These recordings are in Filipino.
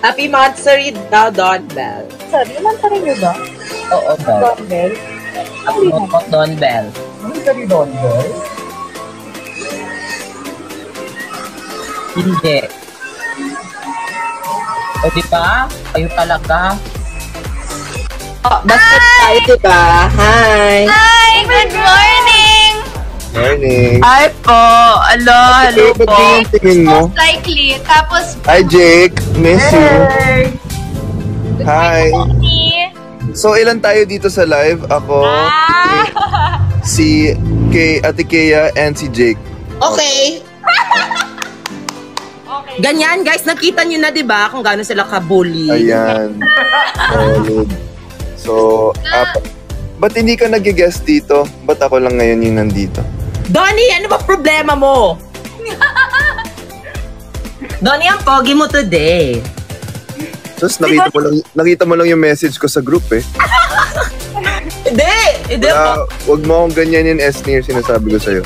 Happy Monthsary daw, Don Bell. Sorry, Monthsary nyo ba? Oo, Bell. Don Bell? Ako, Don Bell. Monthsary Don Bell? Hindi. O, diba? Kayo talaga. Oh, basta tayo, diba? Hi! Hi! Good morning! Morning. Hi po! Hello Ba't po! yung tingin mo? Most likely. Tapos, Hi, Jake. Miss you. Hi. So, ilan tayo dito sa live? Ako, si Ate Kea, and si Jake. Okay. Ganyan, guys. Nakita nyo na, diba? Kung gaano sila ka-bully. Ayan. So, ba't hindi ka nag-guest dito? Ba't ako lang ngayon yung nandito? Donnie, ano ba problema mo? Donnie, ang pogi mo today. Tapos nakita mo lang yung message ko sa group eh. Hindi Huwag mo akong ganyan yung S-near sinasabi ko sa'yo.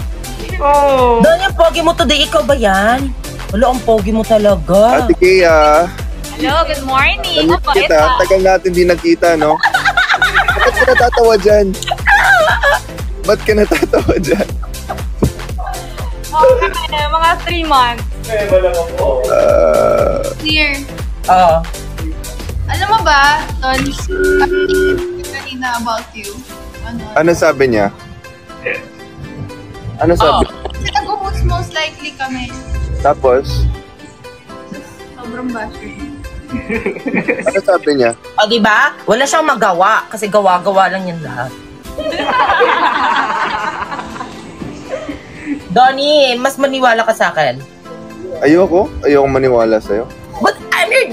Donnie, ang pogi mo today. Ikaw ba yan? Wala, ang pogi mo talaga. Ate Kea. hello, good morning. Namiss kita. Tagal natin di nakita, no? Ba't ka natatawa dyan? Ba't ka natatawa dyan? Mga 3 months. Clear. Oo. Alam mo ba, Don, kanina about you. Ano sabi niya? Ano sabi? Most likely kami. Tapos, Sobrang bashing. ano sabi niya? O, diba? Wala siyang magawa. Kasi gawa-gawa lang yan lahat. Donnie, mas maniwala ka sa akin. Ayoko maniwala sa'yo. But I'm your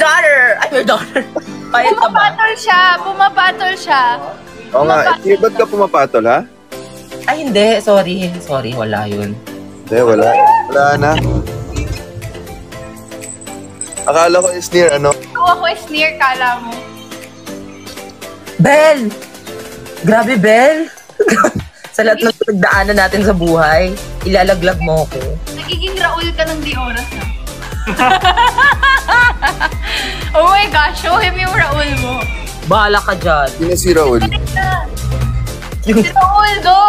daughter. Payag ka ba? Pumapatol siya. Oo nga, ba't ka pumapatol, ha? Ay, hindi. Sorry, wala yun. Hindi, wala na. Akala ko is near, ano? Ako is near, kala mo. Bel! Grabe, Bel! Sa lahat ng pagdaanan natin sa buhay, ilalaglag mo ako. Nagiging Raul ka ng di oras na. Oh my gosh, show him yung Raul mo. Bahala ka dyan. Sino si Raul? Si Raul, go!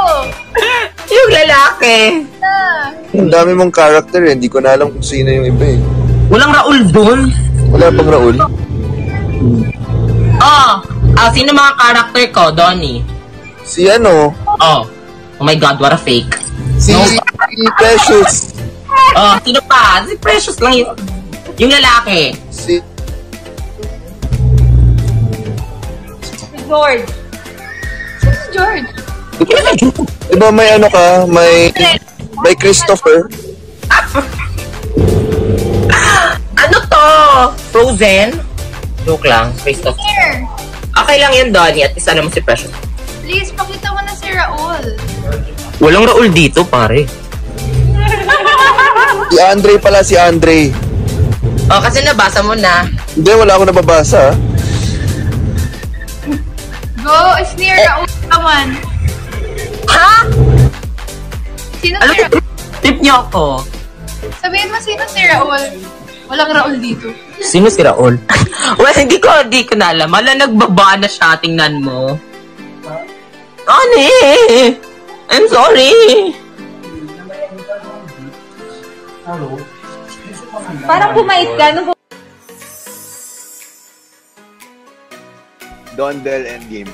Yung lalaki! Ang dami mong character eh. Hindi ko na alam kung sino yung iba eh. Walang Raul dun? Wala pang Raul? Sino mga character ko, Donnie? Si ano? Oh my God, what a fake. Si Precious. Sino pa? Si Precious lang yun. Yung lalaki. Si George. Si George. Diba may ano ka? May Christopher. Ano to? Frozen? Joke lang. Christopher. Here. Okay lang yun, Donnie. At isa naman si Precious. Please, pakita mo na si Raul. Walang Raul dito, pare. Si Andre pala, si Andre. Kasi nabasa mo na. Hindi, wala ako nababasa. Go, is near Raul naman. Ha? Sino Alam si mo, Raul? tip niyo ako. Sabihin mo sino si Raul. Walang Raul dito. Sino si Raul? Well, hindi ko na alam. Wala, nagbaba na siya. Tingnan mo. I'm sorry. Parang bumait ka. Don Bell Endgame.